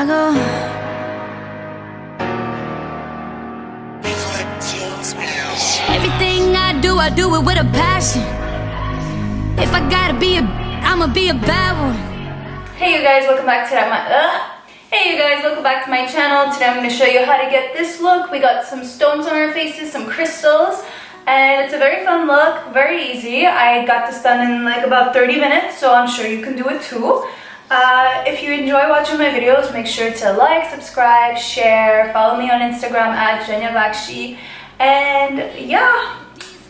I go. Everything I do it with a passion. If I gotta be I'ma be a bad one. Hey you guys, welcome back to my channel. Today I'm going to show you how to get this look. We got some stones on our faces, some crystals, and it's a very fun look, very easy. I got this done in like about 30 minutes, so I'm sure you can do it too. If you enjoy watching my videos, make sure to like, subscribe, share, follow me on Instagram at @JenyaVakshi, and yeah,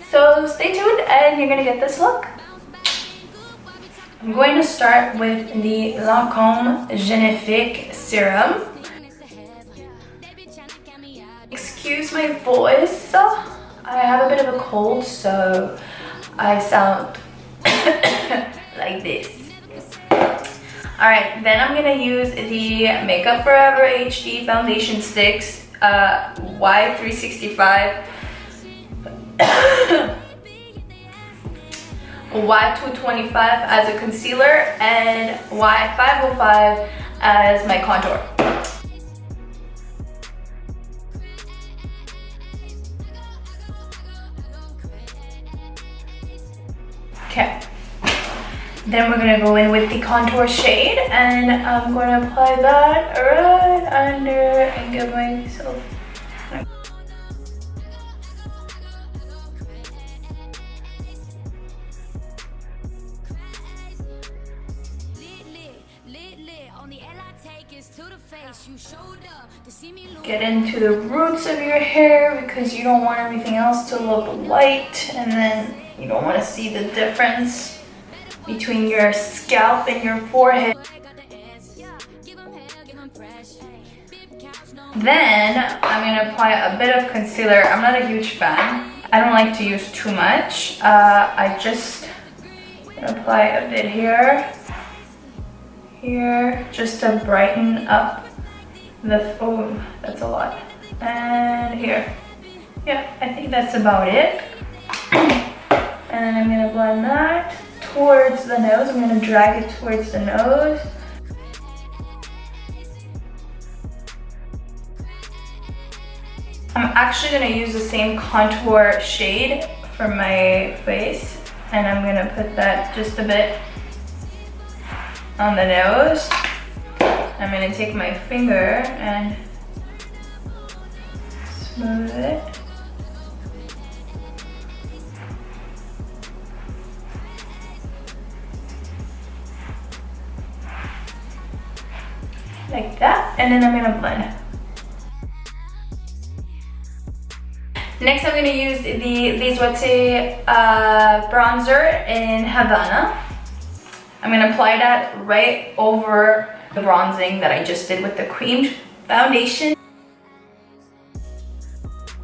so stay tuned and you're gonna get this look. I'm going to start with the LANCôME Génifique Serum. Excuse my voice, I have a bit of a cold, so I sound like this. Alright, then I'm going to use the Makeup Forever HD Foundation Sticks Y365 Y225 as a concealer and Y505 as my contour. Okay, then we're gonna go in with the contour shade, and I'm gonna apply that right under and give myself. Get into the roots of your hair because you don't want everything else to look light, and then you don't want to see the difference between your scalp and your forehead. Then I'm going to apply a bit of concealer. I'm not a huge fan. I don't like to use too much. I just apply a bit here, just to brighten up the, oh, that's a lot. And here. Yeah, I think that's about it. And then I'm gonna blend that towards the nose. I'm gonna drag it towards the nose. I'm actually gonna use the same contour shade for my face, and I'm gonna put that just a bit on the nose. I'm gonna take my finger and smooth it. Like that, and then I'm gonna blend. Next, I'm gonna use the LISEWATIER bronzer in Havana. I'm gonna apply that right over the bronzing that I just did with the cream foundation.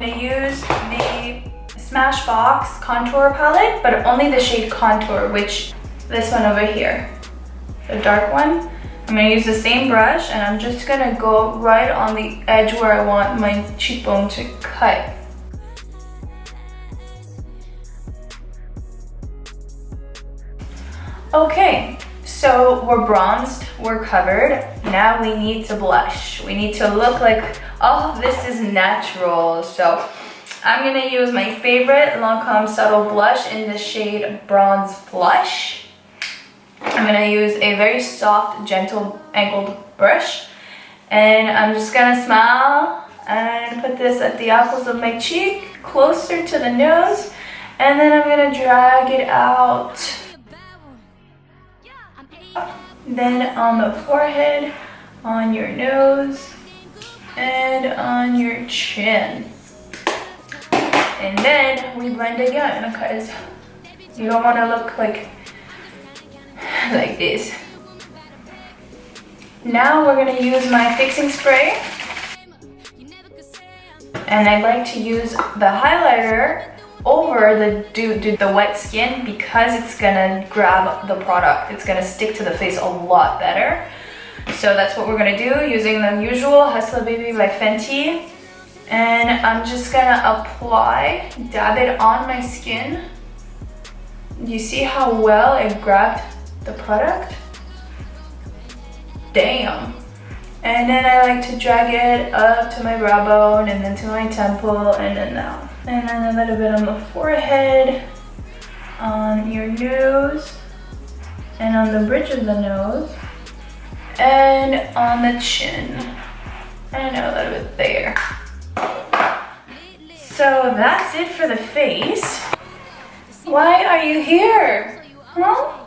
I'm gonna use the SMASHBOX contour palette, but only the shade Contour, which this one over here, the dark one. I'm gonna use the same brush, and I'm just gonna go right on the edge where I want my cheekbone to cut. Okay, so we're bronzed, we're covered. Now we need to blush. We need to look like, oh, this is natural. So I'm gonna use my favorite LANCôME Subtle Blush in the shade Bronze Flush. I'm gonna use a very soft, gentle, angled brush. And I'm just gonna smile and put this at the apples of my cheek, closer to the nose. And then I'm gonna drag it out. Then on the forehead, on your nose, and on your chin. And then we blend again because you don't want to look like this. Now we're going to use my fixing spray. And I like to use the highlighter over the wet skin because it's gonna grab the product. It's gonna stick to the face a lot better. So that's what we're gonna do using the usual HUSTLA Baby by Fenty. And I'm just gonna apply, dab it on my skin. You see how well it grabbed the product? Damn. And then I like to drag it up to my brow bone and then to my temple and then down. And then a little bit on the forehead, on your nose, and on the bridge of the nose, and on the chin, and a little bit there. So that's it for the face. Why are you here? Huh?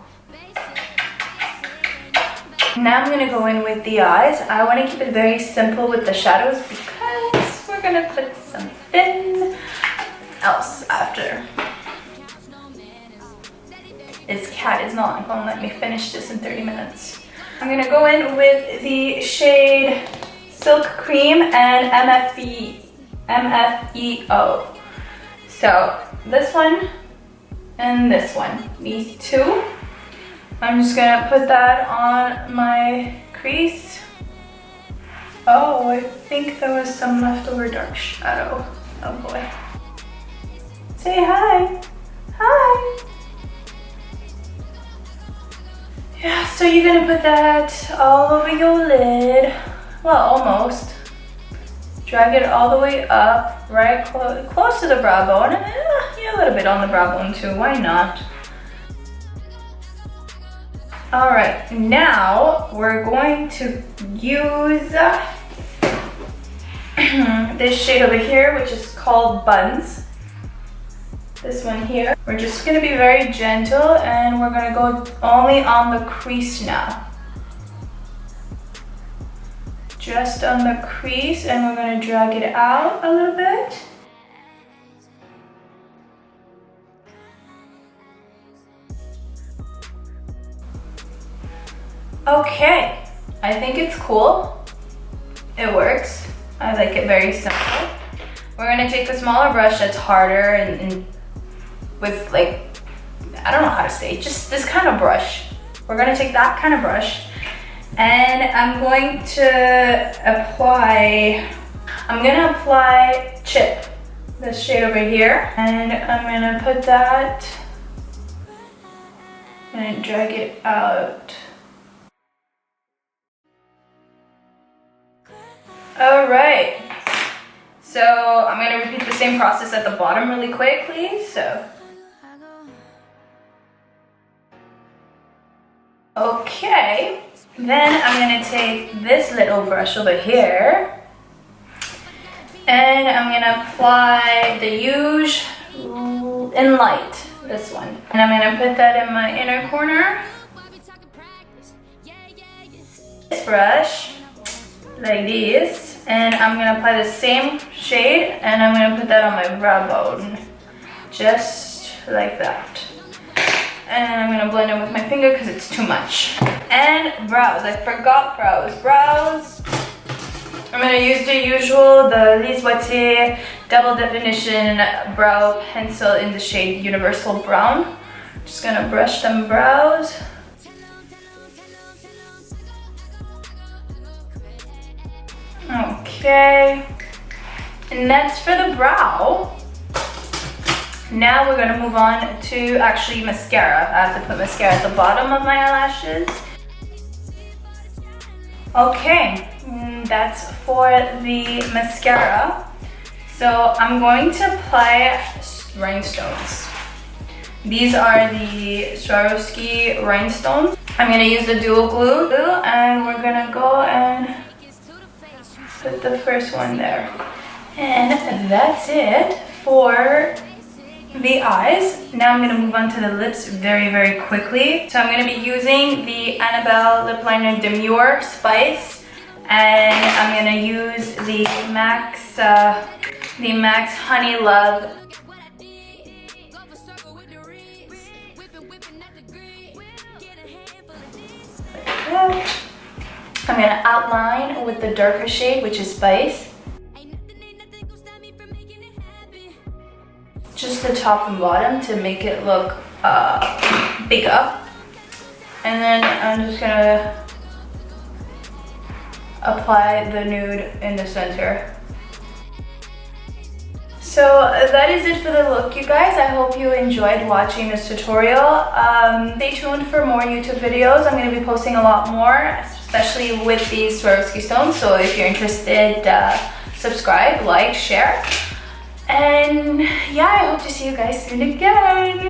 Now I'm gonna go in with the eyes. I want to keep it very simple with the shadows because we're gonna put something else after. This cat is not gonna let me finish this in 30 minutes. I'm gonna go in with the shade Silk Cream and MFEO. So this one and this one, these two. I'm just gonna put that on my crease. Oh, I think there was some leftover dark shadow. Oh boy. Say hi. Hi. Yeah, so you're gonna put that all over your lid. Well, almost. Drag it all the way up, right close to the brow bone, and yeah, a little bit on the brow bone too, why not? All right, now we're going to use this shade over here, which is called Buns. This one here. We're just gonna be very gentle and we're gonna go only on the crease now. Just on the crease, and we're gonna drag it out a little bit. Okay, I think it's cool. It works. I like it very simple. We're gonna take a smaller brush that's harder and with like, I don't know how to say, just this kind of brush. We're gonna take that kind of brush and I'm going to apply Chip, this shade over here. And I'm gonna put that and drag it out. All right, so I'm gonna repeat the same process at the bottom really quickly, so. Okay, then I'm gonna take this little brush over here and I'm gonna apply the Huge in Light, this one. And I'm gonna put that in my inner corner. This brush, like this, and I'm gonna apply the same shade and I'm gonna put that on my brow bone, just like that. And I'm gonna blend it with my finger because it's too much. And brows, I forgot brows. Brows, I'm gonna use the usual, the LISEWATIER Double Definition Brow Pencil in the shade Universal Brown. Just gonna brush them brows. Okay, and that's for the brow. Now we're gonna move on to actually mascara. I have to put mascara at the bottom of my eyelashes. Okay, that's for the mascara. So I'm going to apply rhinestones. These are the Swarovski rhinestones. I'm gonna use the dual glue and we're gonna go and put the first one there. And that's it for the eyes. Now I'm going to move on to the lips very, very quickly. So I'm going to be using the Annabelle Lip Liner Demure Spice. And I'm going to use the M.A.C HONEYLOVE. I'm going to outline with the darker shade, which is Spice. Just the top and bottom to make it look bigger. And then I'm just gonna apply the nude in the center. So that is it for the look, you guys. I hope you enjoyed watching this tutorial. Stay tuned for more YouTube videos. I'm going to be posting a lot more, especially with these Swarovski stones. So if you're interested, subscribe, like, share. And yeah, I hope to see you guys soon again.